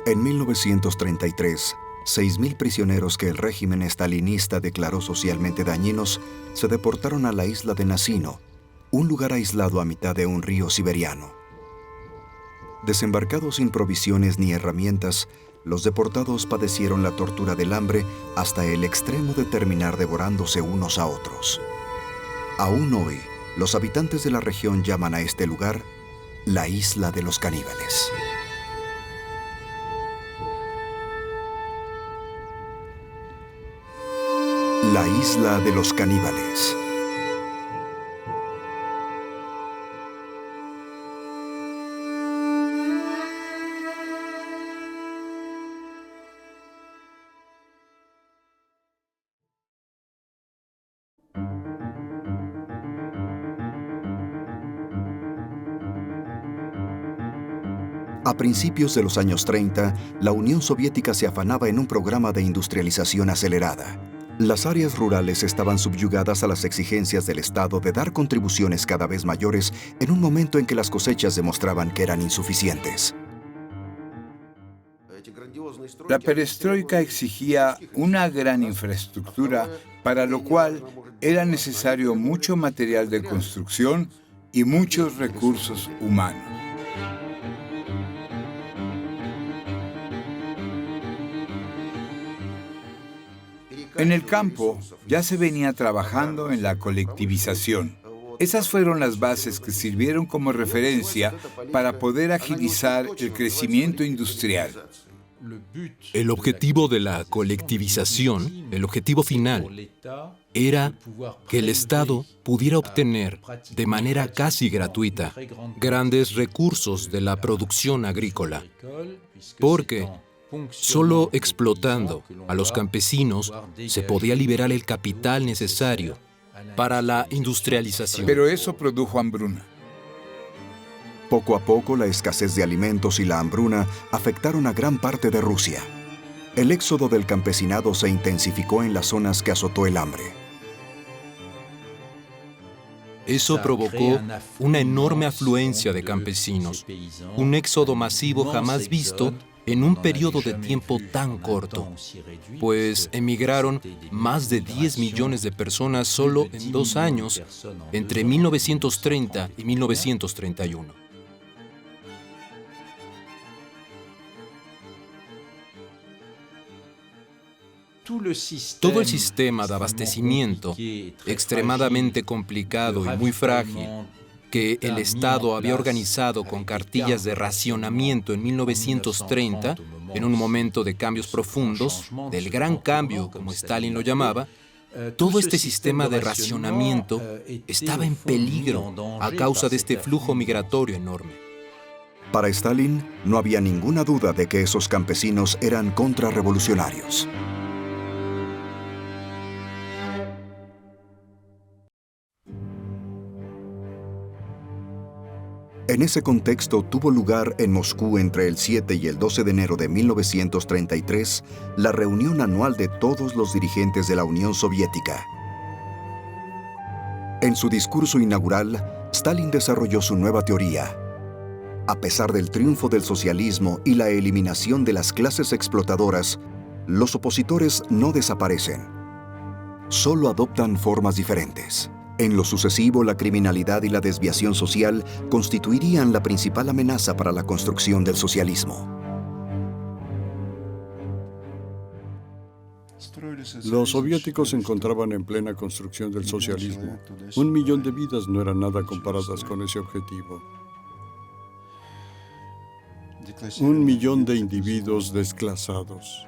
En 1933, 6.000 prisioneros que el régimen estalinista declaró socialmente dañinos se deportaron a la isla de Nasino, un lugar aislado a mitad de un río siberiano. Desembarcados sin provisiones ni herramientas, los deportados padecieron la tortura del hambre hasta el extremo de terminar devorándose unos a otros. Aún hoy, los habitantes de la región llaman a este lugar la Isla de los Caníbales. La Isla de los Caníbales. A principios de los años 30, la Unión Soviética se afanaba en un programa de industrialización acelerada. Las áreas rurales estaban subyugadas a las exigencias del Estado de dar contribuciones cada vez mayores en un momento en que las cosechas demostraban que eran insuficientes. La perestroika exigía una gran infraestructura, para lo cual era necesario mucho material de construcción y muchos recursos humanos. En el campo ya se venía trabajando en la colectivización. Esas fueron las bases que sirvieron como referencia para poder agilizar el crecimiento industrial. El objetivo de la colectivización, el objetivo final, era que el Estado pudiera obtener de manera casi gratuita grandes recursos de la producción agrícola, porque solo explotando a los campesinos se podía liberar el capital necesario para la industrialización. Pero eso produjo hambruna. Poco a poco, la escasez de alimentos y la hambruna afectaron a gran parte de Rusia. El éxodo del campesinado se intensificó en las zonas que azotó el hambre. Eso provocó una enorme afluencia de campesinos, un éxodo masivo jamás visto en un periodo de tiempo tan corto, pues emigraron más de 10 millones de personas solo en 2 años, entre 1930 y 1931. Todo el sistema de abastecimiento, extremadamente complicado y muy frágil, que el Estado había organizado con cartillas de racionamiento en 1930, en un momento de cambios profundos, del gran cambio, como Stalin lo llamaba, todo este sistema de racionamiento estaba en peligro a causa de este flujo migratorio enorme. Para Stalin, no había ninguna duda de que esos campesinos eran contrarrevolucionarios. En ese contexto tuvo lugar en Moscú entre el 7 y el 12 de enero de 1933 la reunión anual de todos los dirigentes de la Unión Soviética. En su discurso inaugural, Stalin desarrolló su nueva teoría. A pesar del triunfo del socialismo y la eliminación de las clases explotadoras, los opositores no desaparecen. Solo adoptan formas diferentes. En lo sucesivo, la criminalidad y la desviación social constituirían la principal amenaza para la construcción del socialismo. Los soviéticos se encontraban en plena construcción del socialismo. 1 millón de vidas no eran nada comparadas con ese objetivo. 1 millón de individuos desclasados.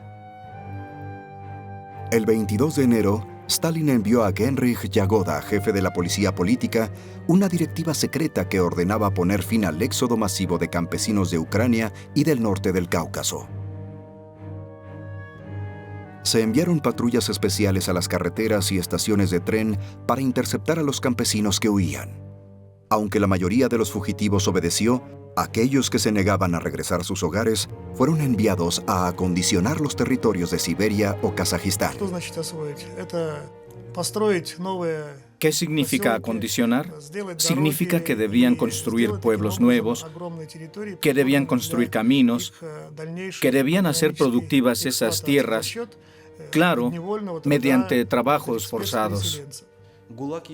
El 22 de enero, Stalin envió a Genrikh Yagoda, jefe de la policía política, una directiva secreta que ordenaba poner fin al éxodo masivo de campesinos de Ucrania y del norte del Cáucaso. Se enviaron patrullas especiales a las carreteras y estaciones de tren para interceptar a los campesinos que huían. Aunque la mayoría de los fugitivos obedeció, aquellos que se negaban a regresar a sus hogares fueron enviados a acondicionar los territorios de Siberia o Kazajistán. Что значит освоить? Это построить новое ¿Qué significa acondicionar? Significa que debían construir pueblos nuevos, que debían construir caminos, que debían hacer productivas esas tierras, claro, mediante trabajos forzados.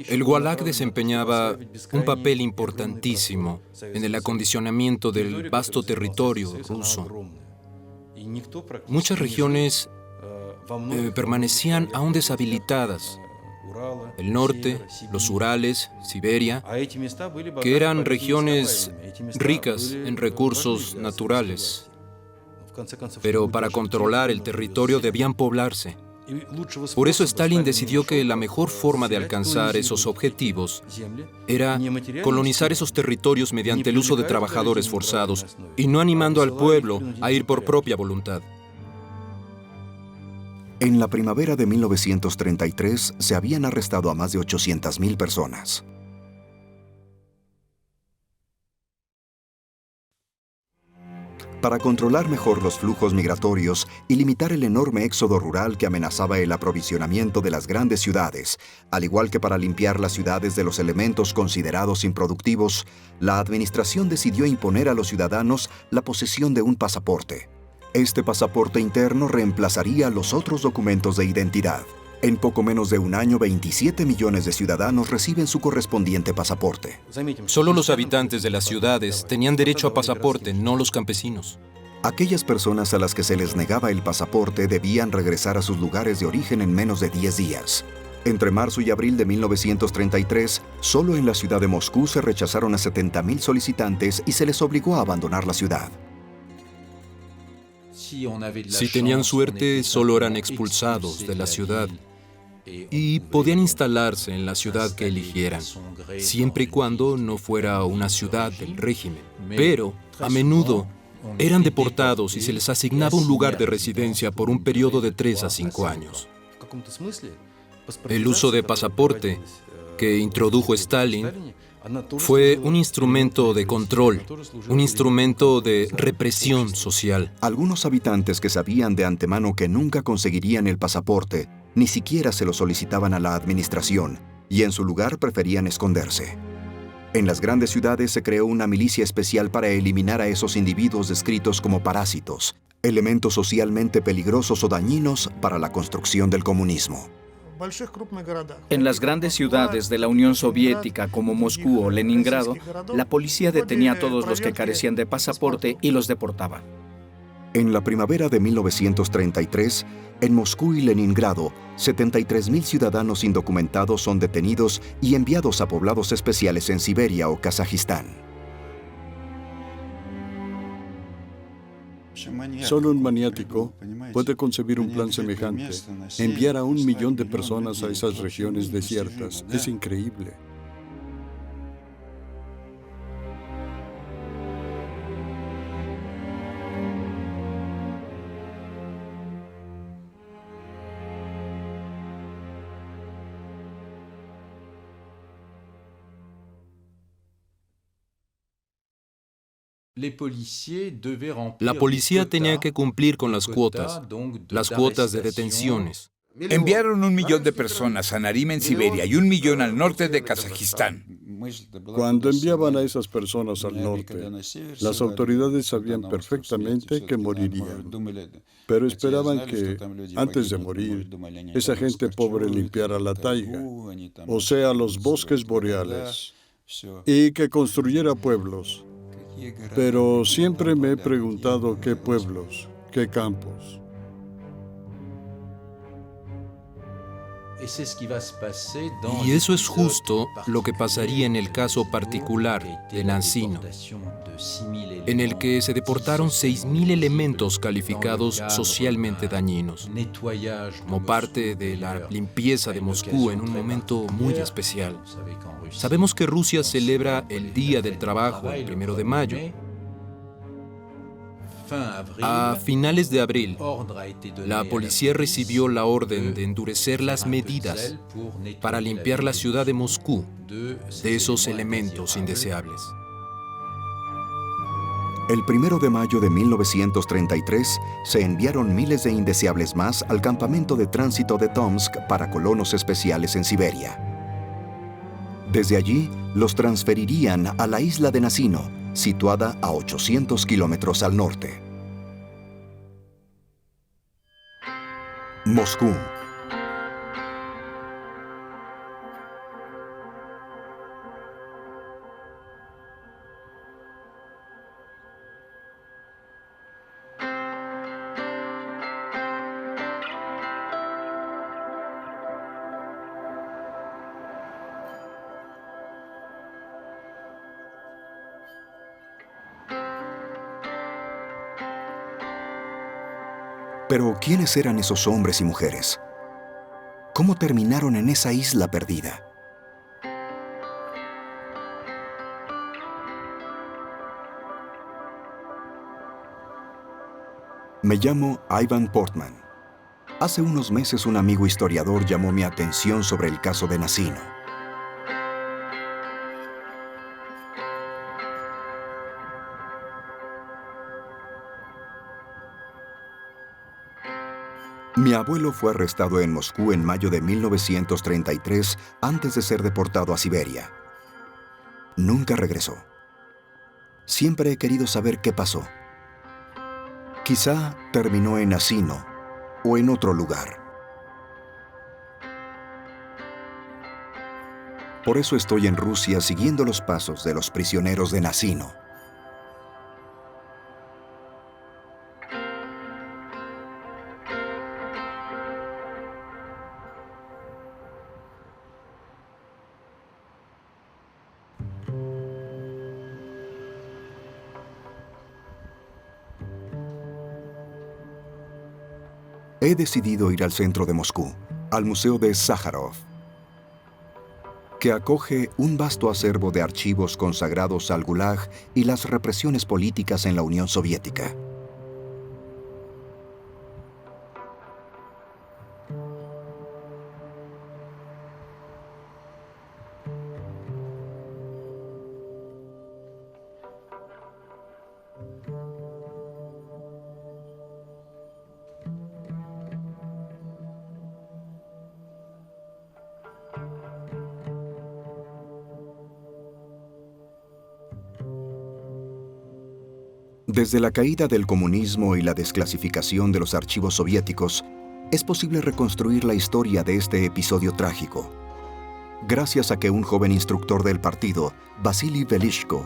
El Gulag desempeñaba un papel importantísimo en el acondicionamiento del vasto territorio ruso. Muchas regiones permanecían aún deshabilitadas. El norte, los Urales, Siberia, que eran regiones ricas en recursos naturales. Pero para controlar el territorio debían poblarse. Por eso Stalin decidió que la mejor forma de alcanzar esos objetivos era colonizar esos territorios mediante el uso de trabajadores forzados y no animando al pueblo a ir por propia voluntad. En la primavera de 1933 se habían arrestado a más de 800.000 personas. Para controlar mejor los flujos migratorios y limitar el enorme éxodo rural que amenazaba el aprovisionamiento de las grandes ciudades, al igual que para limpiar las ciudades de los elementos considerados improductivos, la administración decidió imponer a los ciudadanos la posesión de un pasaporte. Este pasaporte interno reemplazaría los otros documentos de identidad. En poco menos de un año, 27 millones de ciudadanos reciben su correspondiente pasaporte. Solo los habitantes de las ciudades tenían derecho a pasaporte, no los campesinos. Aquellas personas a las que se les negaba el pasaporte debían regresar a sus lugares de origen en menos de 10 días. Entre marzo y abril de 1933, solo en la ciudad de Moscú se rechazaron a 70.000 solicitantes y se les obligó a abandonar la ciudad. Si tenían suerte, solo eran expulsados de la ciudad y podían instalarse en la ciudad que eligieran, siempre y cuando no fuera una ciudad del régimen. Pero, a menudo, eran deportados y se les asignaba un lugar de residencia por un periodo de 3 a 5 años. El uso de pasaporte que introdujo Stalin fue un instrumento de control, un instrumento de represión social. Algunos habitantes que sabían de antemano que nunca conseguirían el pasaporte, ni siquiera se lo solicitaban a la administración, y en su lugar preferían esconderse. En las grandes ciudades se creó una milicia especial para eliminar a esos individuos descritos como parásitos, elementos socialmente peligrosos o dañinos para la construcción del comunismo. En las grandes ciudades de la Unión Soviética como Moscú o Leningrado, la policía detenía a todos los que carecían de pasaporte y los deportaba. En la primavera de 1933, en Moscú y Leningrado, 73.000 ciudadanos indocumentados son detenidos y enviados a poblados especiales en Siberia o Kazajistán. Solo un maniático puede concebir un plan semejante. Enviar a 1 millón de personas a esas regiones desiertas es increíble. La policía tenía que cumplir con las cuotas de detenciones. Enviaron 1 millón de personas a Narim en Siberia y 1 millón al norte de Kazajistán. Cuando enviaban a esas personas al norte, las autoridades sabían perfectamente que morirían, pero esperaban que, antes de morir, esa gente pobre limpiara la taiga, o sea, los bosques boreales, y que construyera pueblos. Pero siempre me he preguntado qué pueblos, qué campos. Y eso es justo lo que pasaría en el caso particular de Nansino, en el que se deportaron 6.000 elementos calificados socialmente dañinos, como parte de la limpieza de Moscú en un momento muy especial. Sabemos que Rusia celebra el Día del Trabajo el 1 de mayo. A finales de abril, la policía recibió la orden de endurecer las medidas para limpiar la ciudad de Moscú de esos elementos indeseables. El 1 de mayo de 1933 se enviaron miles de indeseables más al campamento de tránsito de Tomsk para colonos especiales en Siberia. Desde allí, los transferirían a la isla de Nasino, situada a 800 kilómetros al norte. Moscú. Pero, ¿quiénes eran esos hombres y mujeres? ¿Cómo terminaron en esa isla perdida? Me llamo Ivan Portman. Hace unos meses un amigo historiador llamó mi atención sobre el caso de Nasino. Mi abuelo fue arrestado en Moscú en mayo de 1933 antes de ser deportado a Siberia. Nunca regresó. Siempre he querido saber qué pasó. Quizá terminó en Nasino o en otro lugar. Por eso estoy en Rusia siguiendo los pasos de los prisioneros de Nasino. He decidido ir al centro de Moscú, al Museo de Sájarov, que acoge un vasto acervo de archivos consagrados al Gulag y las represiones políticas en la Unión Soviética. Desde la caída del comunismo y la desclasificación de los archivos soviéticos, es posible reconstruir la historia de este episodio trágico, gracias a que un joven instructor del partido, Vasily Velishko,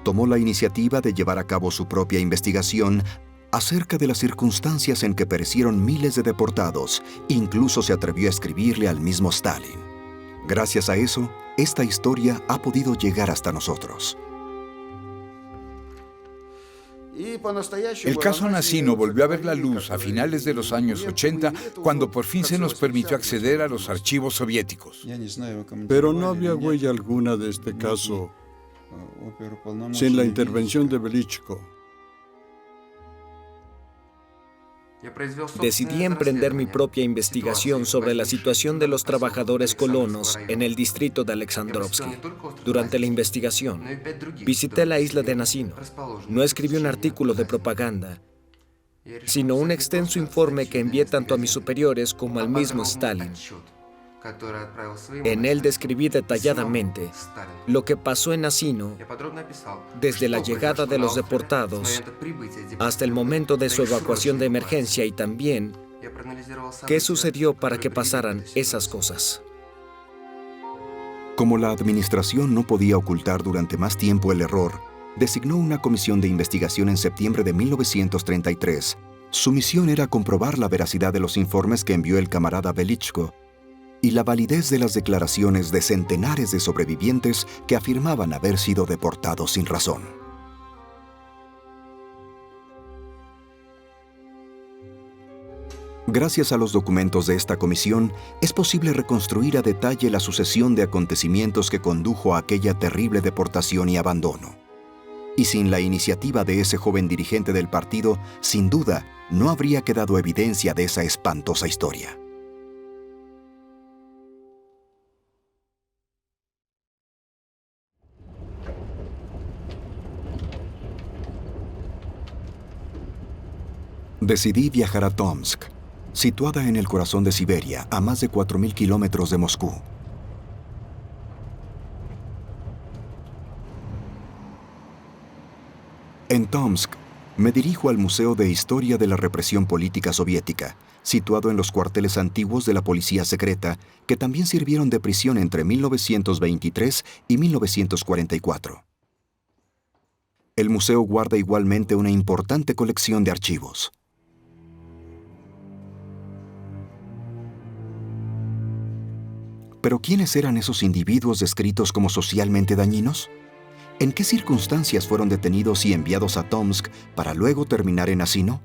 tomó la iniciativa de llevar a cabo su propia investigación acerca de las circunstancias en que perecieron miles de deportados, incluso se atrevió a escribirle al mismo Stalin. Gracias a eso, esta historia ha podido llegar hasta nosotros. El caso Nasino volvió a ver la luz a finales de los años 80, cuando por fin se nos permitió acceder a los archivos soviéticos. Pero no había huella alguna de este caso sin la intervención de Velishko. Decidí emprender mi propia investigación sobre la situación de los trabajadores colonos en el distrito de Alexandrovsky. Durante la investigación, visité la isla de Nasino. No escribí un artículo de propaganda, sino un extenso informe que envié tanto a mis superiores como al mismo Stalin. En él describí detalladamente lo que pasó en Nasino desde la llegada de los deportados hasta el momento de su evacuación de emergencia y también qué sucedió para que pasaran esas cosas. Como la administración no podía ocultar durante más tiempo el error, designó una comisión de investigación en septiembre de 1933. Su misión era comprobar la veracidad de los informes que envió el camarada Velishko y la validez de las declaraciones de centenares de sobrevivientes que afirmaban haber sido deportados sin razón. Gracias a los documentos de esta comisión, es posible reconstruir a detalle la sucesión de acontecimientos que condujo a aquella terrible deportación y abandono. Y sin la iniciativa de ese joven dirigente del partido, sin duda, no habría quedado evidencia de esa espantosa historia. Decidí viajar a Tomsk, situada en el corazón de Siberia, a más de 4.000 kilómetros de Moscú. En Tomsk, me dirijo al Museo de Historia de la Represión Política Soviética, situado en los cuarteles antiguos de la policía secreta, que también sirvieron de prisión entre 1923 y 1944. El museo guarda igualmente una importante colección de archivos. ¿Pero quiénes eran esos individuos descritos como socialmente dañinos? ¿En qué circunstancias fueron detenidos y enviados a Tomsk para luego terminar en Asino?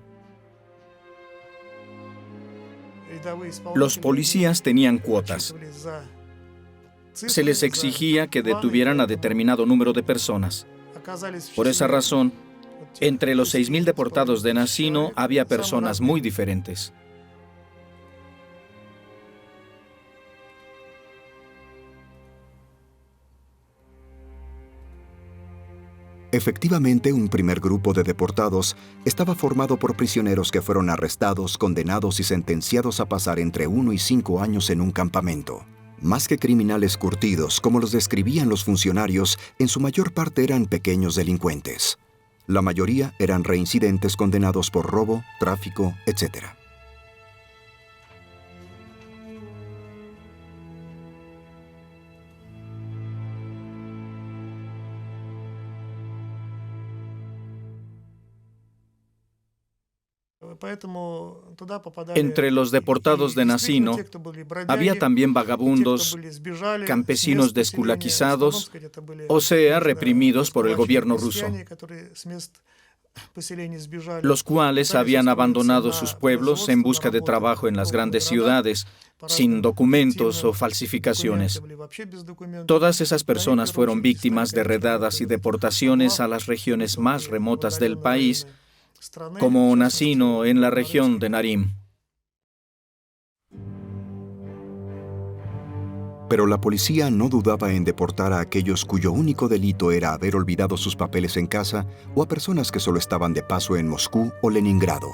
Los policías tenían cuotas. Se les exigía que detuvieran a determinado número de personas. Por esa razón, entre los 6.000 deportados de Nasino había personas muy diferentes. Efectivamente, un primer grupo de deportados estaba formado por prisioneros que fueron arrestados, condenados y sentenciados a pasar entre 1 y 5 años en un campamento. Más que criminales curtidos, como los describían los funcionarios, en su mayor parte eran pequeños delincuentes. La mayoría eran reincidentes condenados por robo, tráfico, etc. Entre los deportados de Nasino había también vagabundos, campesinos desculaquizados, o sea, reprimidos por el gobierno ruso, los cuales habían abandonado sus pueblos en busca de trabajo en las grandes ciudades, sin documentos o falsificaciones. Todas esas personas fueron víctimas de redadas y deportaciones a las regiones más remotas del país, como Nasino en la región de Narim. Pero la policía no dudaba en deportar a aquellos cuyo único delito era haber olvidado sus papeles en casa o a personas que solo estaban de paso en Moscú o Leningrado.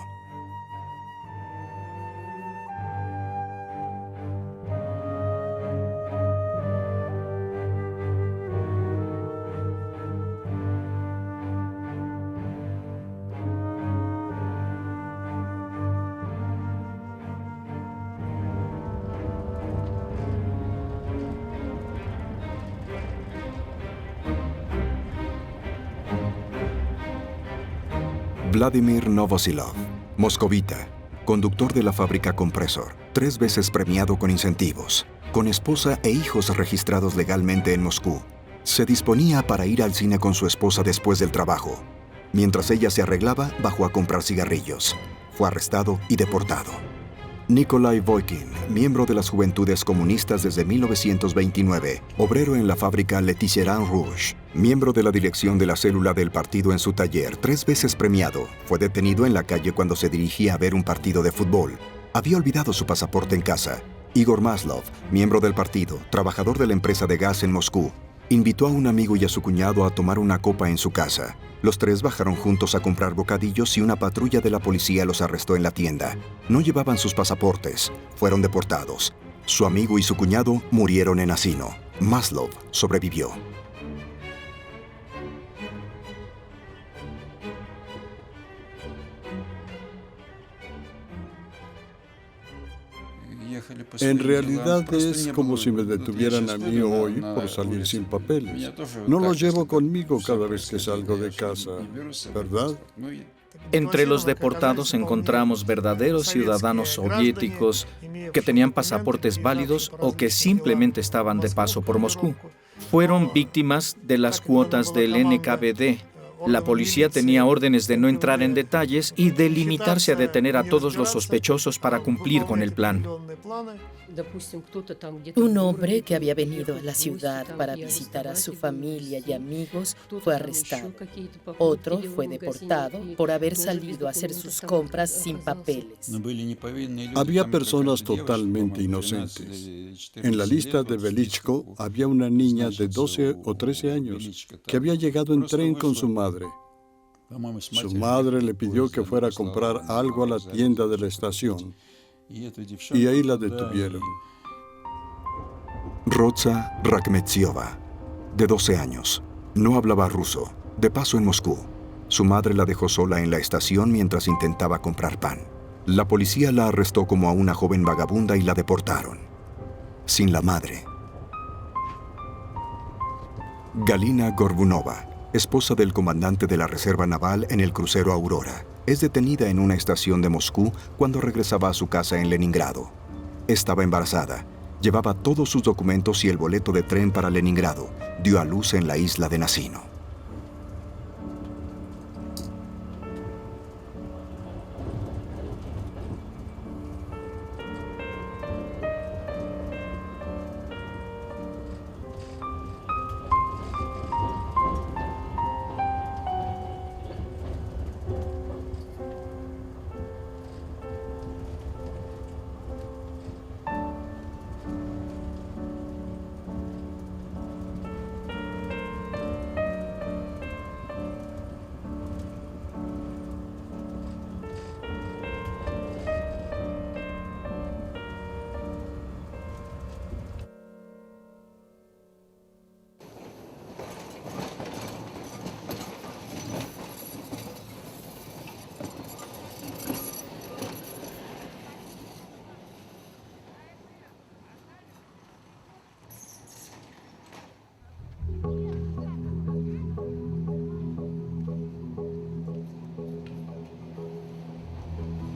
Vladimir Novosilov, moscovita, conductor de la fábrica Compresor, 3 veces premiado con incentivos, con esposa e hijos registrados legalmente en Moscú. Se disponía para ir al cine con su esposa después del trabajo. Mientras ella se arreglaba, bajó a comprar cigarrillos. Fue arrestado y deportado. Nikolai Voikin, miembro de las Juventudes Comunistas desde 1929, obrero en la fábrica Le Tisserand Rouge, miembro de la dirección de la célula del partido en su taller, 3 veces premiado, fue detenido en la calle cuando se dirigía a ver un partido de fútbol. Había olvidado su pasaporte en casa. Igor Maslov, miembro del partido, trabajador de la empresa de gas en Moscú, invitó a un amigo y a su cuñado a tomar una copa en su casa. Los 3 bajaron juntos a comprar bocadillos y una patrulla de la policía los arrestó en la tienda. No llevaban sus pasaportes. Fueron deportados. Su amigo y su cuñado murieron en Asino. Maslov sobrevivió. En realidad es como si me detuvieran a mí hoy por salir sin papeles. No los llevo conmigo cada vez que salgo de casa, ¿verdad? Entre los deportados encontramos verdaderos ciudadanos soviéticos que tenían pasaportes válidos o que simplemente estaban de paso por Moscú. Fueron víctimas de las cuotas del NKVD. La policía tenía órdenes de no entrar en detalles y de limitarse a detener a todos los sospechosos para cumplir con el plan. Un hombre que había venido a la ciudad para visitar a su familia y amigos fue arrestado. Otro fue deportado por haber salido a hacer sus compras sin papeles. Había personas totalmente inocentes. En la lista de Velichko había una niña de 12 o 13 años que había llegado en tren con su madre. Su madre le pidió que fuera a comprar algo a la tienda de la estación y ahí la detuvieron. Roza Rakhmetsiova, de 12 años, no hablaba ruso, de paso en Moscú. Su madre la dejó sola en la estación mientras intentaba comprar pan. La policía la arrestó como a una joven vagabunda y la deportaron. Sin la madre. Galina Gorbunova, esposa del comandante de la Reserva Naval en el crucero Aurora, es detenida en una estación de Moscú cuando regresaba a su casa en Leningrado. Estaba embarazada, llevaba todos sus documentos y el boleto de tren para Leningrado. Dio a luz en la isla de Nasino.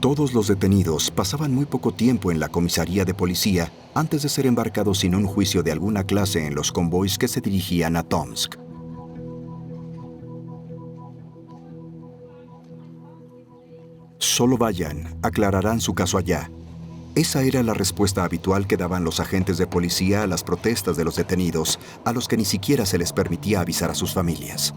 Todos los detenidos pasaban muy poco tiempo en la comisaría de policía antes de ser embarcados sin un juicio de alguna clase en los convoys que se dirigían a Tomsk. Solo vayan, aclararán su caso allá. Esa era la respuesta habitual que daban los agentes de policía a las protestas de los detenidos, a los que ni siquiera se les permitía avisar a sus familias.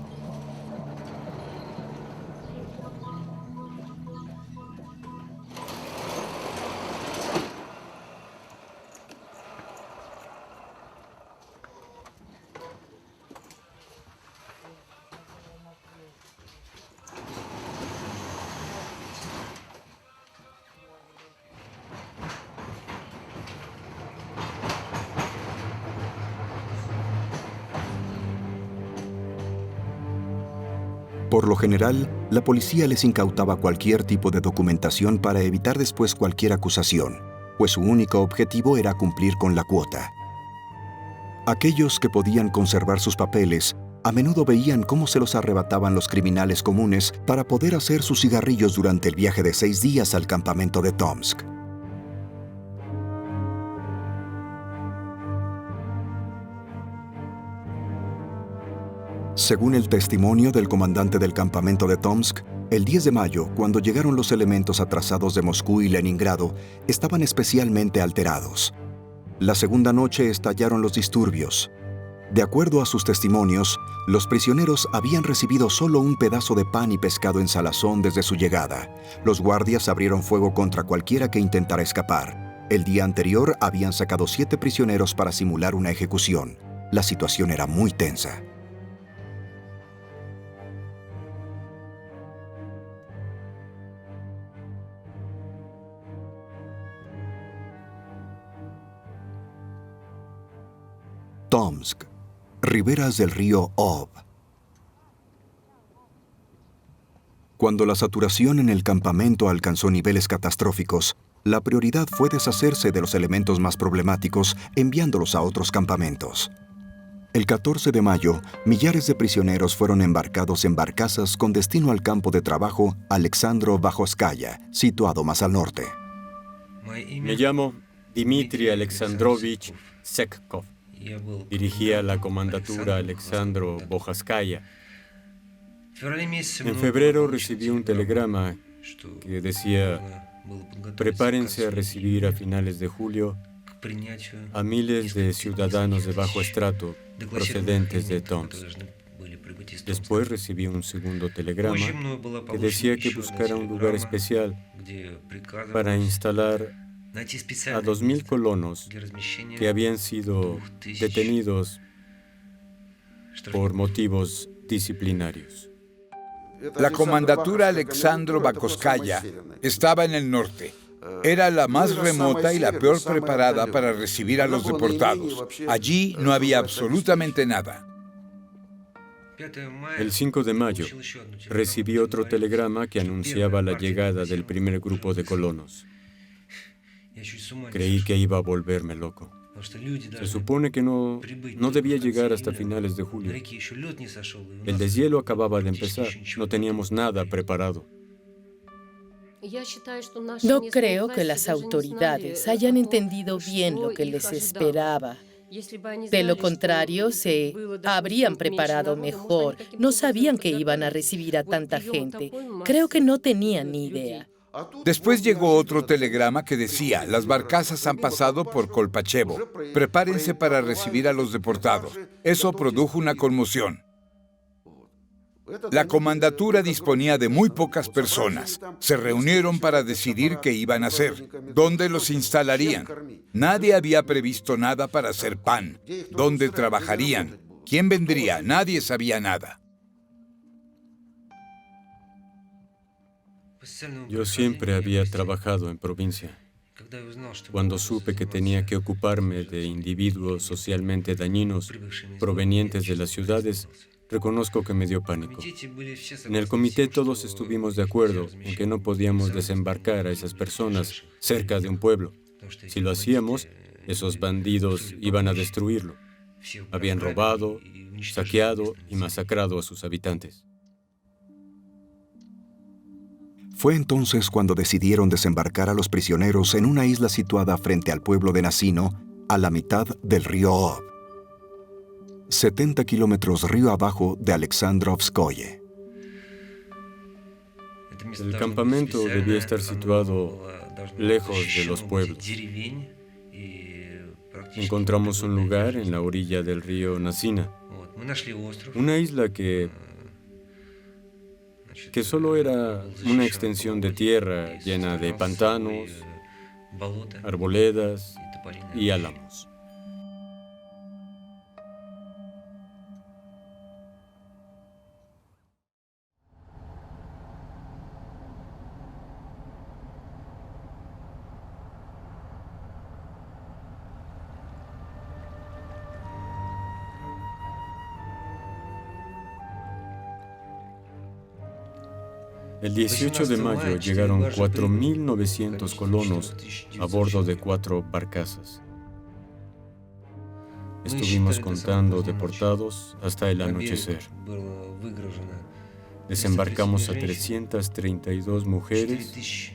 Por lo general, la policía les incautaba cualquier tipo de documentación para evitar después cualquier acusación, pues su único objetivo era cumplir con la cuota. Aquellos que podían conservar sus papeles a menudo veían cómo se los arrebataban los criminales comunes para poder hacer sus cigarrillos durante el viaje de 6 días al campamento de Tomsk. Según el testimonio del comandante del campamento de Tomsk, el 10 de mayo, cuando llegaron los elementos atrasados de Moscú y Leningrado, estaban especialmente alterados. La segunda noche estallaron los disturbios. De acuerdo a sus testimonios, los prisioneros habían recibido solo un pedazo de pan y pescado en salazón desde su llegada. Los guardias abrieron fuego contra cualquiera que intentara escapar. El día anterior habían sacado 7 prisioneros para simular una ejecución. La situación era muy tensa. Tomsk, riberas del río Ob. Cuando la saturación en el campamento alcanzó niveles catastróficos, la prioridad fue deshacerse de los elementos más problemáticos, enviándolos a otros campamentos. El 14 de mayo, millares de prisioneros fueron embarcados en barcazas con destino al campo de trabajo Alexandro-Bajoskaya, situado más al norte. Me llamo Dmitry Alexandrovich Sekkov. Dirigía la comandatura Alexandro-Bajoskaya. En febrero recibí un telegrama que decía: prepárense a recibir a finales de julio a miles de ciudadanos de bajo estrato procedentes de Tomsk. Después recibí un segundo telegrama que decía que buscara un lugar especial para instalar a 2.000 colonos que habían sido detenidos por motivos disciplinarios. La comandatura Alexandro-Bajoskaya estaba en el norte. Era la más remota y la peor preparada para recibir a los deportados. Allí no había absolutamente nada. El 5 de mayo recibí otro telegrama que anunciaba la llegada del primer grupo de colonos. Creí que iba a volverme loco. Se supone que no debía llegar hasta finales de julio. El deshielo acababa de empezar. No teníamos nada preparado. No creo que las autoridades hayan entendido bien lo que les esperaba. De lo contrario, se habrían preparado mejor. No sabían que iban a recibir a tanta gente. Creo que no tenían ni idea. Después llegó otro telegrama que decía: las barcazas han pasado por Kolpachevo. Prepárense para recibir a los deportados. Eso produjo una conmoción. La comandatura disponía de muy pocas personas. Se reunieron para decidir qué iban a hacer, dónde los instalarían. Nadie había previsto nada para hacer pan, dónde trabajarían, quién vendría, nadie sabía nada. Yo siempre había trabajado en provincia. Cuando supe que tenía que ocuparme de individuos socialmente dañinos provenientes de las ciudades, reconozco que me dio pánico. En el comité todos estuvimos de acuerdo en que no podíamos desembarcar a esas personas cerca de un pueblo. Si lo hacíamos, esos bandidos iban a destruirlo. Habían robado, saqueado y masacrado a sus habitantes. Fue entonces cuando decidieron desembarcar a los prisioneros en una isla situada frente al pueblo de Nasino, a la mitad del río Ob, 70 kilómetros río abajo de Alexandrovskoye. El campamento debía estar situado lejos de los pueblos. Encontramos un lugar en la orilla del río Nasina, una isla que solo era una extensión de tierra llena de pantanos, arboledas y álamos. El 18 de mayo llegaron 4.900 colonos a bordo de 4 barcazas. Estuvimos contando deportados hasta el anochecer. Desembarcamos a 332 mujeres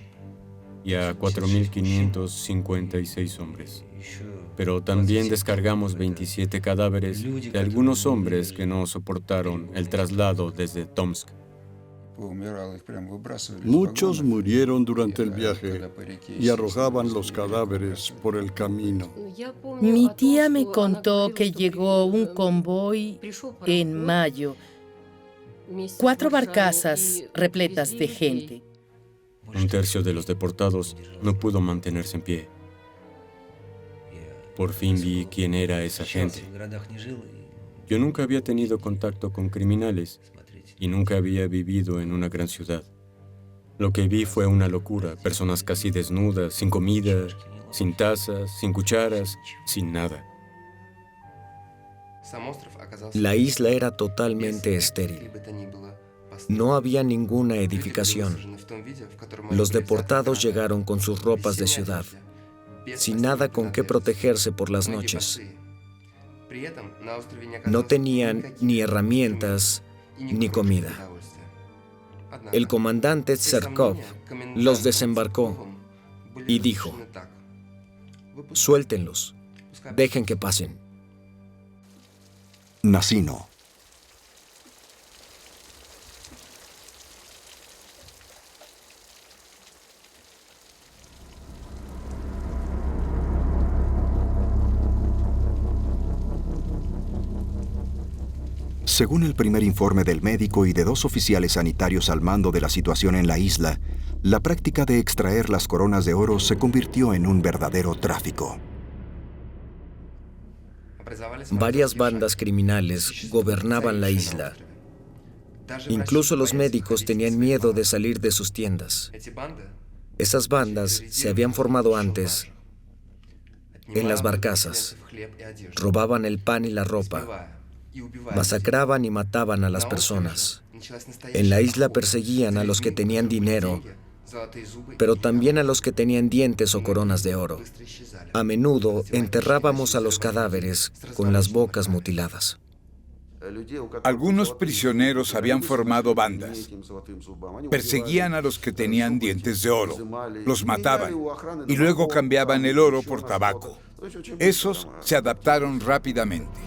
y a 4.556 hombres. Pero también descargamos 27 cadáveres de algunos hombres que no soportaron el traslado desde Tomsk. Muchos murieron durante el viaje y arrojaban los cadáveres por el camino. Mi tía me contó que llegó un convoy en mayo, 4 barcazas repletas de gente. Un tercio de los deportados no pudo mantenerse en pie. Por fin vi quién era esa gente. Yo nunca había tenido contacto con criminales y nunca había vivido en una gran ciudad. Lo que vi fue una locura, personas casi desnudas, sin comida, sin tazas, sin cucharas, sin nada. La isla era totalmente estéril. No había ninguna edificación. Los deportados llegaron con sus ropas de ciudad, sin nada con qué protegerse por las noches. No tenían ni herramientas ni comida. El comandante Tserkov los desembarcó y dijo: suéltenlos, dejen que pasen. Nasino. Según el primer informe del médico y de 2 oficiales sanitarios al mando de la situación en la isla, la práctica de extraer las coronas de oro se convirtió en un verdadero tráfico. Varias bandas criminales gobernaban la isla. Incluso los médicos tenían miedo de salir de sus tiendas. Esas bandas se habían formado antes en las barcazas. Robaban el pan y la ropa Masacraban y mataban a las personas. En la isla perseguían a los que tenían dinero, pero también a los que tenían dientes o coronas de oro. A menudo enterrábamos a los cadáveres con las bocas mutiladas. Algunos prisioneros habían formado bandas. Perseguían a los que tenían dientes de oro, los mataban y luego cambiaban el oro por tabaco. Esos se adaptaron rápidamente.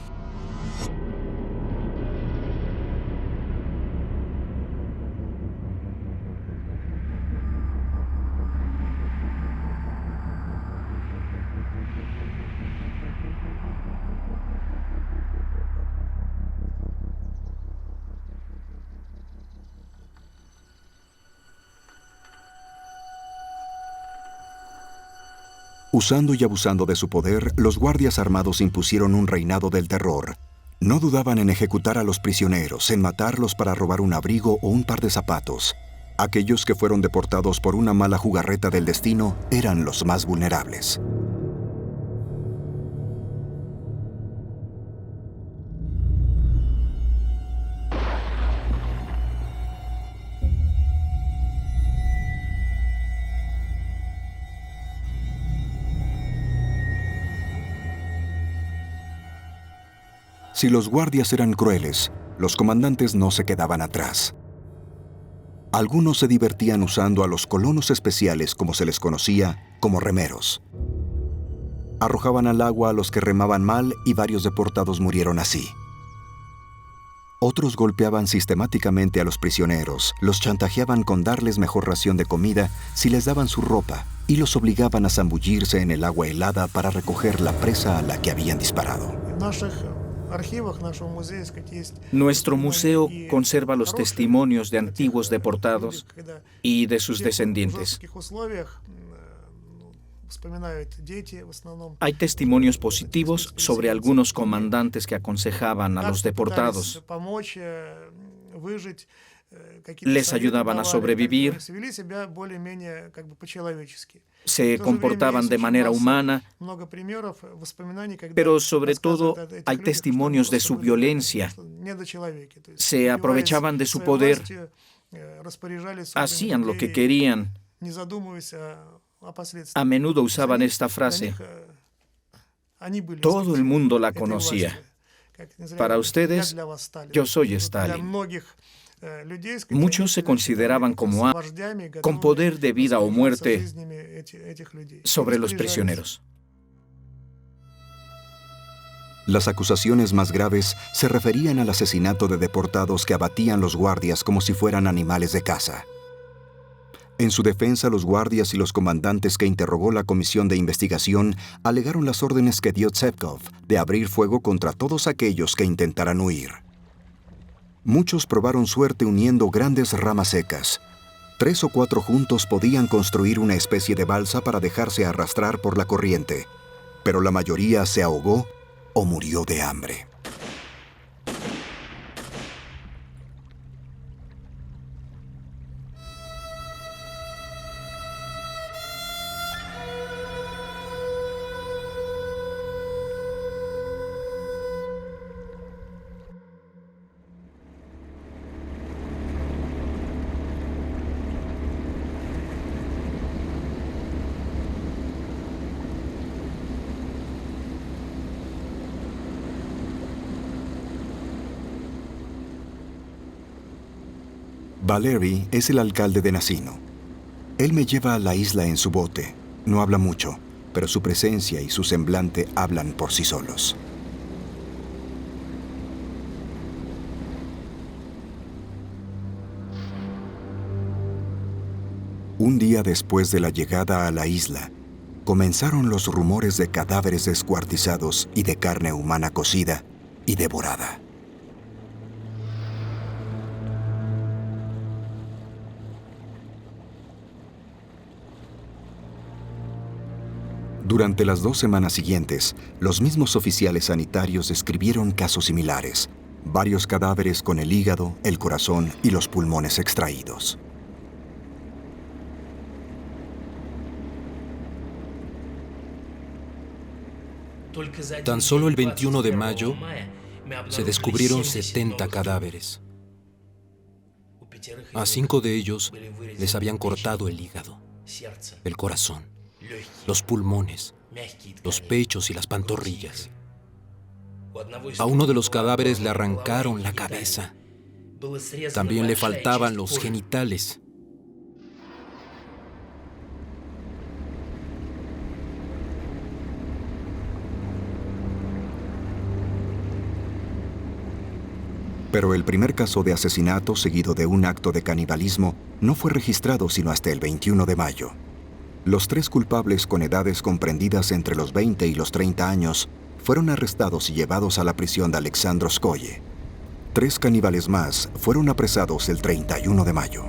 Usando y abusando de su poder, los guardias armados impusieron un reinado del terror. No dudaban en ejecutar a los prisioneros, en matarlos para robar un abrigo o un par de zapatos. Aquellos que fueron deportados por una mala jugarreta del destino eran los más vulnerables. Si los guardias eran crueles, los comandantes no se quedaban atrás. Algunos se divertían usando a los colonos especiales, como se les conocía, como remeros. Arrojaban al agua a los que remaban mal y varios deportados murieron así. Otros golpeaban sistemáticamente a los prisioneros, los chantajeaban con darles mejor ración de comida si les daban su ropa y los obligaban a zambullirse en el agua helada para recoger la presa a la que habían disparado. Nuestro museo conserva los testimonios de antiguos deportados y de sus descendientes. Hay testimonios positivos sobre algunos comandantes que aconsejaban a los deportados. Les ayudaban a sobrevivir, se comportaban de manera humana, pero sobre todo hay testimonios de su violencia. Se aprovechaban de su poder, hacían lo que querían. A menudo usaban esta frase. Todo el mundo la conocía. Para ustedes, yo soy Stalin. Muchos se consideraban como con poder de vida o muerte sobre los prisioneros. Las acusaciones más graves se referían al asesinato de deportados que abatían los guardias como si fueran animales de caza. En su defensa, los guardias y los comandantes que interrogó la comisión de investigación alegaron las órdenes que dio Tsepkov de abrir fuego contra todos aquellos que intentaran huir. Muchos probaron suerte uniendo grandes ramas secas. 3 o 4 juntos podían construir una especie de balsa para dejarse arrastrar por la corriente, pero la mayoría se ahogó o murió de hambre. Valery es el alcalde de Nasino. Él me lleva a la isla en su bote. No habla mucho, pero su presencia y su semblante hablan por sí solos. Un día después de la llegada a la isla, comenzaron los rumores de cadáveres descuartizados y de carne humana cocida y devorada. Durante las 2 semanas siguientes, los mismos oficiales sanitarios describieron casos similares, varios cadáveres con el hígado, el corazón y los pulmones extraídos. Tan solo el 21 de mayo, se descubrieron 70 cadáveres. A 5 de ellos les habían cortado el hígado, el corazón, los pulmones, los pechos y las pantorrillas. A uno de los cadáveres le arrancaron la cabeza. También le faltaban los genitales. Pero el primer caso de asesinato seguido de un acto de canibalismo no fue registrado sino hasta el 21 de mayo. Los 3 culpables con edades comprendidas entre los 20 y los 30 años fueron arrestados y llevados a la prisión de Alexandrovskoye. 3 caníbales más fueron apresados el 31 de mayo.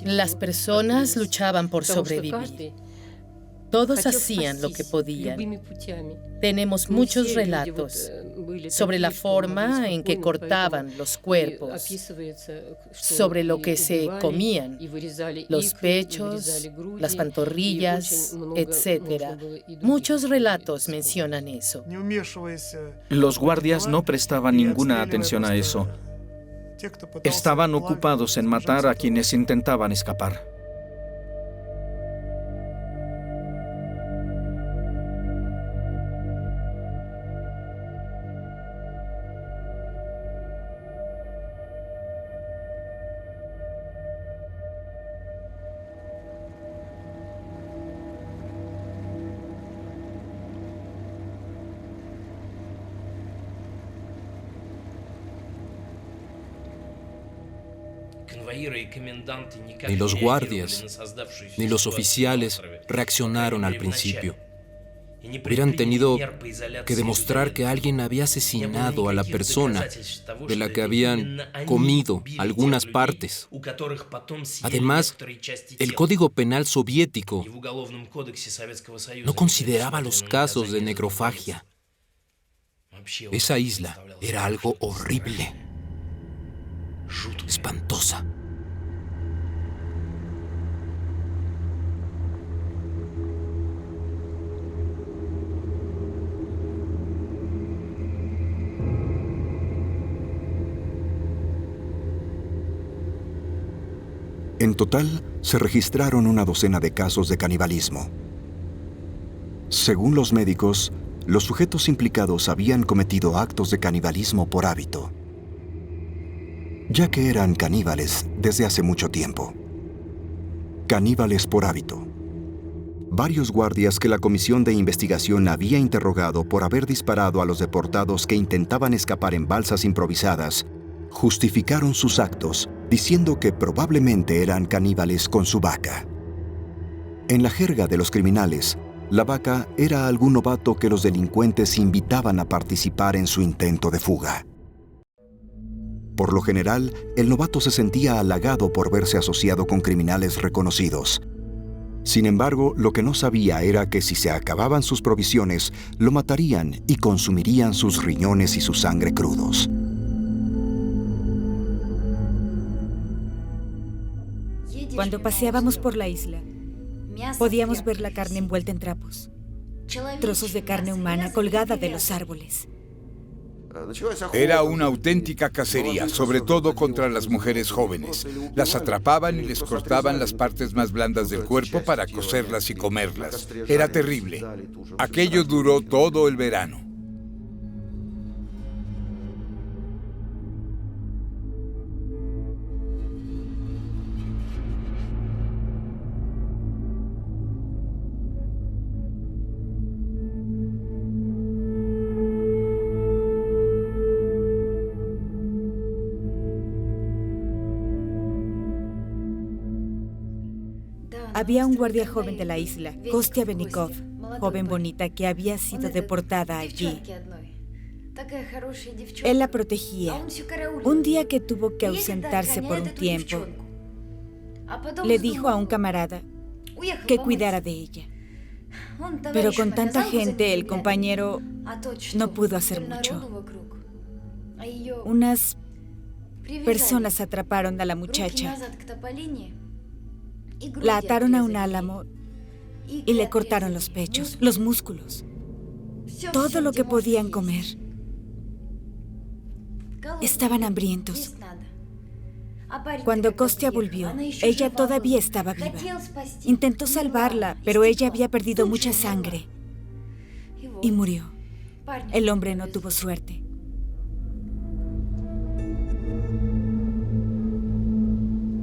Las personas luchaban por sobrevivir. Todos hacían lo que podían. Tenemos muchos relatos sobre la forma en que cortaban los cuerpos, sobre lo que se comían, los pechos, las pantorrillas, etc. Muchos relatos mencionan eso. Los guardias no prestaban ninguna atención a eso. Estaban ocupados en matar a quienes intentaban escapar. Ni los guardias, ni los oficiales reaccionaron al principio. Hubieran tenido que demostrar que alguien había asesinado a la persona de la que habían comido algunas partes. Además, el Código Penal soviético no consideraba los casos de necrofagia. Esa isla era algo horrible, espantosa. En total, se registraron una docena de casos de canibalismo. Según los médicos, los sujetos implicados habían cometido actos de canibalismo por hábito, ya que eran caníbales desde hace mucho tiempo. Caníbales por hábito. Varios guardias que la comisión de investigación había interrogado por haber disparado a los deportados que intentaban escapar en balsas improvisadas, justificaron sus actos diciendo que probablemente eran caníbales con su vaca. En la jerga de los criminales, la vaca era algún novato que los delincuentes invitaban a participar en su intento de fuga. Por lo general, el novato se sentía halagado por verse asociado con criminales reconocidos. Sin embargo, lo que no sabía era que si se acababan sus provisiones, lo matarían y consumirían sus riñones y su sangre crudos. Cuando paseábamos por la isla, podíamos ver la carne envuelta en trapos, trozos de carne humana colgada de los árboles. Era una auténtica cacería, sobre todo contra las mujeres jóvenes. Las atrapaban y les cortaban las partes más blandas del cuerpo para cocerlas y comerlas. Era terrible. Aquello duró todo el verano. Había un guardia joven de la isla, Kostya Benikov, joven bonita que había sido deportada allí. Él la protegía. Un día que tuvo que ausentarse por un tiempo, le dijo a un camarada que cuidara de ella. Pero con tanta gente, el compañero no pudo hacer mucho. Unas personas atraparon a la muchacha, la ataron a un álamo y le cortaron los pechos, los músculos, todo lo que podían comer. Estaban hambrientos. Cuando Kostya volvió, ella todavía estaba viva. Intentó salvarla, pero ella había perdido mucha sangre y murió. El hombre no tuvo suerte.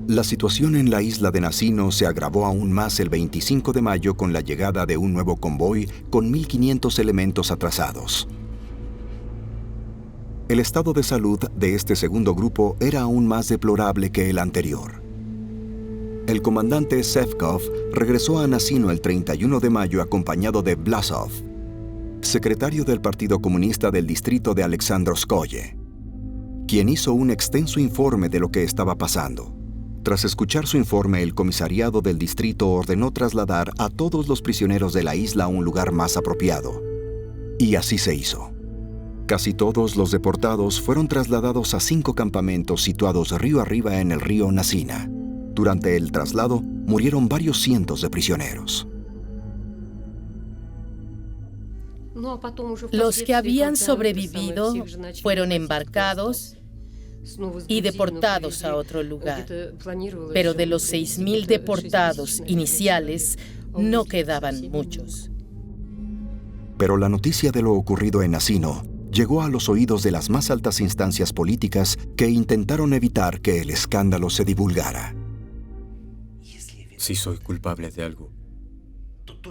La situación en la isla de Nasino se agravó aún más el 25 de mayo con la llegada de un nuevo convoy con 1.500 elementos atrasados. El estado de salud de este segundo grupo era aún más deplorable que el anterior. El comandante Sevkov regresó a Nasino el 31 de mayo acompañado de Vlasov, secretario del Partido Comunista del distrito de Alexandrovskoye, quien hizo un extenso informe de lo que estaba pasando. Tras escuchar su informe, el comisariado del distrito ordenó trasladar a todos los prisioneros de la isla a un lugar más apropiado. Y así se hizo. Casi todos los deportados fueron trasladados a 5 campamentos situados río arriba en el río Nasina. Durante el traslado, murieron varios cientos de prisioneros. Los que habían sobrevivido fueron embarcados y deportados a otro lugar. Pero de los 6.000 deportados iniciales, no quedaban muchos. Pero la noticia de lo ocurrido en Nasino llegó a los oídos de las más altas instancias políticas que intentaron evitar que el escándalo se divulgara. Si soy culpable de algo,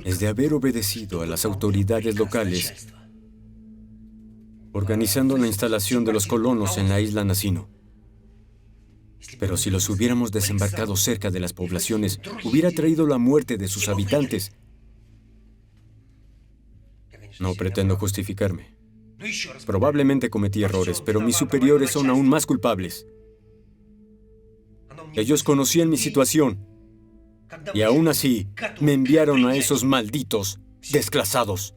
es de haber obedecido a las autoridades locales, organizando la instalación de los colonos en la isla Nasino. Pero si los hubiéramos desembarcado cerca de las poblaciones, hubiera traído la muerte de sus habitantes. No pretendo justificarme. Probablemente cometí errores, pero mis superiores son aún más culpables. Ellos conocían mi situación y aún así me enviaron a esos malditos desclasados.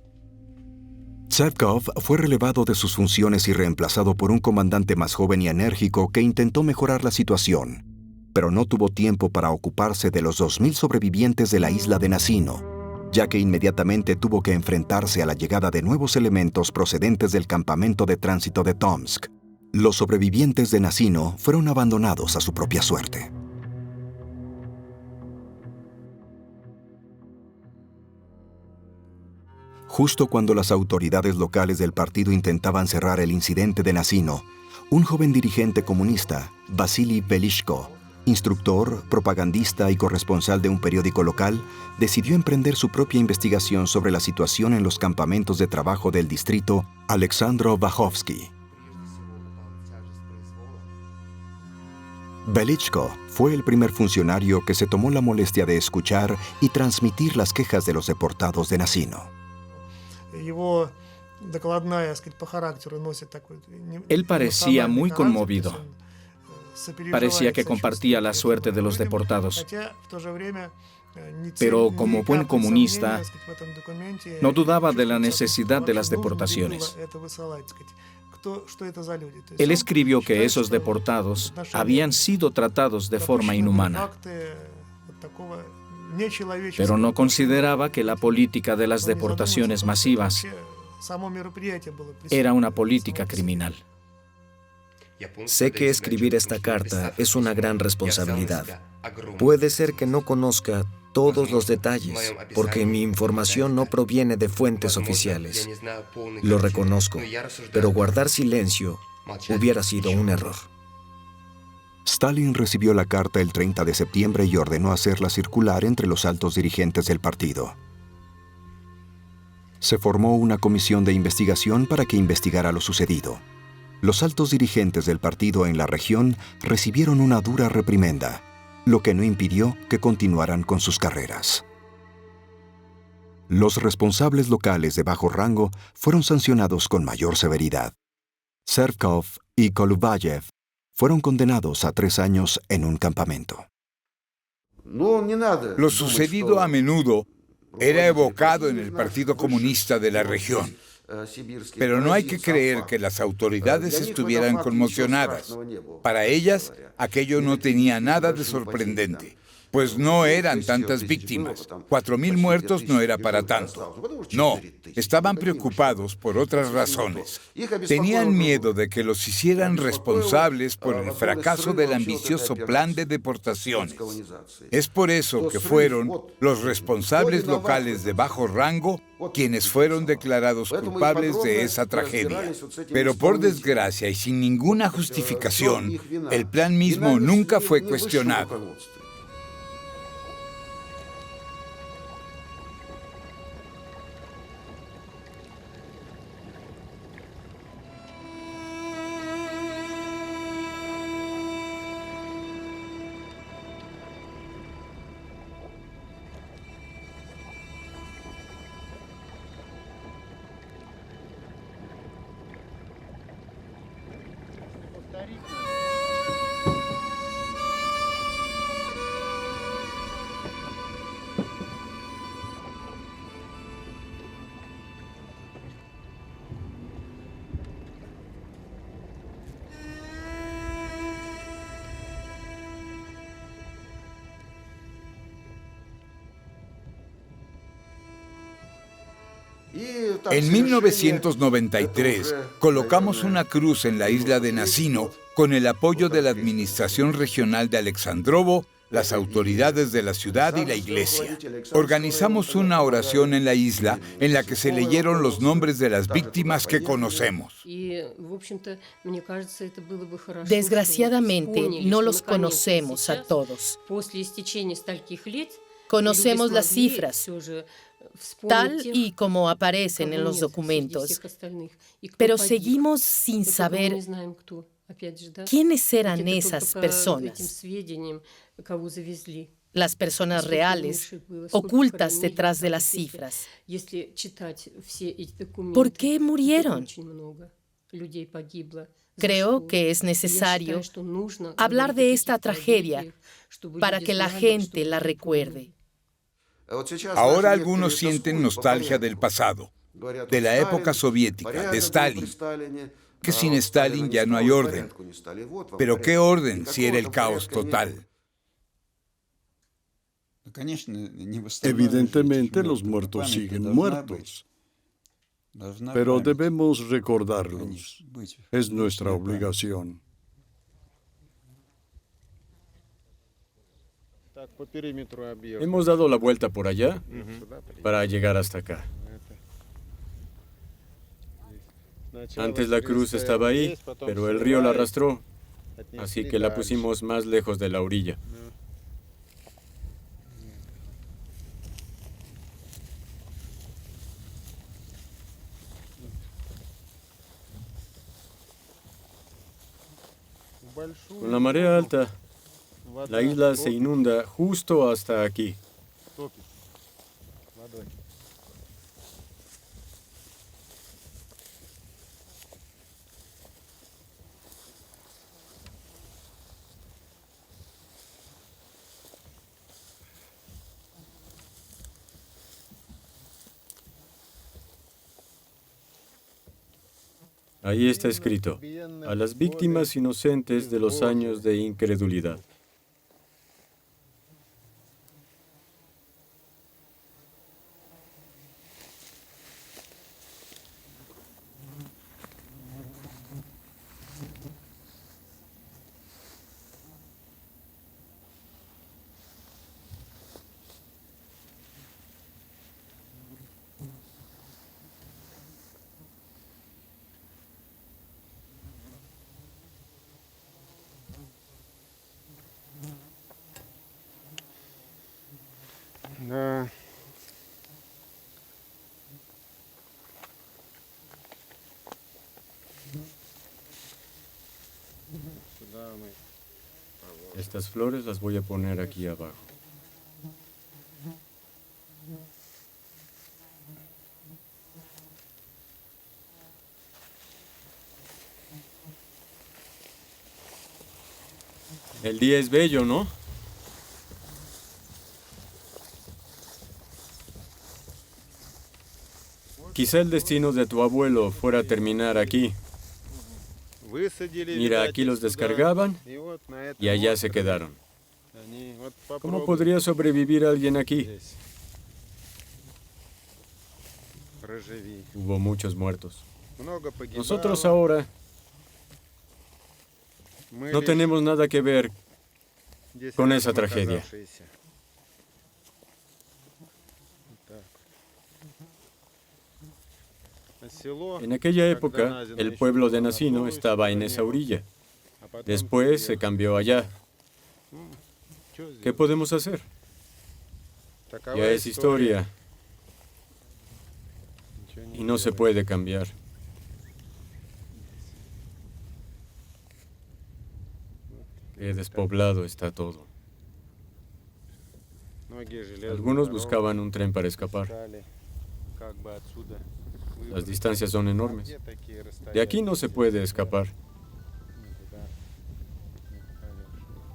Sevkov fue relevado de sus funciones y reemplazado por un comandante más joven y enérgico que intentó mejorar la situación, pero no tuvo tiempo para ocuparse de los 2.000 sobrevivientes de la isla de Nasino, ya que inmediatamente tuvo que enfrentarse a la llegada de nuevos elementos procedentes del campamento de tránsito de Tomsk. Los sobrevivientes de Nasino fueron abandonados a su propia suerte. Justo cuando las autoridades locales del partido intentaban cerrar el incidente de Nasino, un joven dirigente comunista, Vasily Velishko, instructor, propagandista y corresponsal de un periódico local, decidió emprender su propia investigación sobre la situación en los campamentos de trabajo del distrito Alexandro-Bajovsky. Velishko fue el primer funcionario que se tomó la molestia de escuchar y transmitir las quejas de los deportados de Nasino. Él parecía muy conmovido. Parecía que compartía la suerte de los deportados. Pero como buen comunista, no dudaba de la necesidad de las deportaciones. Él escribió que esos deportados habían sido tratados de forma inhumana, pero no consideraba que la política de las deportaciones masivas era una política criminal. Sé que escribir esta carta es una gran responsabilidad. Puede ser que no conozca todos los detalles, porque mi información no proviene de fuentes oficiales. Lo reconozco, pero guardar silencio hubiera sido un error. Stalin recibió la carta el 30 de septiembre y ordenó hacerla circular entre los altos dirigentes del partido. Se formó una comisión de investigación para que investigara lo sucedido. Los altos dirigentes del partido en la región recibieron una dura reprimenda. lo que no impidió que continuaran con sus carreras. Los responsables locales de bajo rango fueron sancionados con mayor severidad. Servkov y Koluvayev fueron condenados a 3 años en un campamento. Lo sucedido a menudo era evocado en el Partido Comunista de la región. Pero no hay que creer que las autoridades estuvieran conmocionadas. Para ellas, aquello no tenía nada de sorprendente, pues no eran tantas víctimas. 4.000 muertos no era para tanto. No, estaban preocupados por otras razones. Tenían miedo de que los hicieran responsables por el fracaso del ambicioso plan de deportaciones. Es por eso que fueron los responsables locales de bajo rango quienes fueron declarados culpables de esa tragedia. Pero por desgracia y sin ninguna justificación, el plan mismo nunca fue cuestionado. En 1993, colocamos una cruz en la isla de Nasino con el apoyo de la Administración Regional de Alexandrovo, las autoridades de la ciudad y la iglesia. Organizamos una oración en la isla en la que se leyeron los nombres de las víctimas que conocemos. Desgraciadamente, no los conocemos a todos. Conocemos las cifras, tal y como aparecen en los documentos, pero seguimos sin saber quiénes eran esas personas. Las personas reales, ocultas detrás de las cifras. ¿Por qué murieron? Creo que es necesario hablar de esta tragedia para que la gente la recuerde. Ahora algunos sienten nostalgia del pasado, de la época soviética, de Stalin, que sin Stalin ya no hay orden. Pero ¿qué orden si era el caos total? Evidentemente los muertos siguen muertos, pero debemos recordarlos. Es nuestra obligación. Hemos dado la vuelta por allá para llegar hasta acá. Antes la cruz estaba ahí, pero el río la arrastró, así que la pusimos más lejos de la orilla. Con la marea alta, la isla se inunda justo hasta aquí. Ahí está escrito, a las víctimas inocentes de los años de incredulidad. Estas flores las voy a poner aquí abajo. El día es bello, ¿no? Quizá el destino de tu abuelo fuera terminar aquí. Mira, aquí los descargaban y allá se quedaron. ¿Cómo podría sobrevivir alguien aquí? Hubo muchos muertos. Nosotros ahora no tenemos nada que ver con esa tragedia. En aquella época, el pueblo de Nasino estaba en esa orilla. Después se cambió allá. ¿Qué podemos hacer? Ya es historia. Y no se puede cambiar. Qué despoblado está todo. Algunos buscaban un tren para escapar. Las distancias son enormes. De aquí no se puede escapar.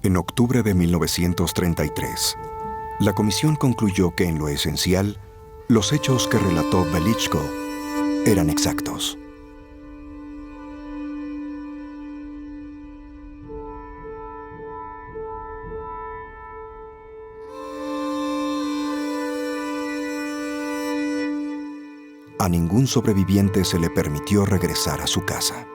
En octubre de 1933, la comisión concluyó que en lo esencial, los hechos que relató Velichko eran exactos. A ningún sobreviviente se le permitió regresar a su casa.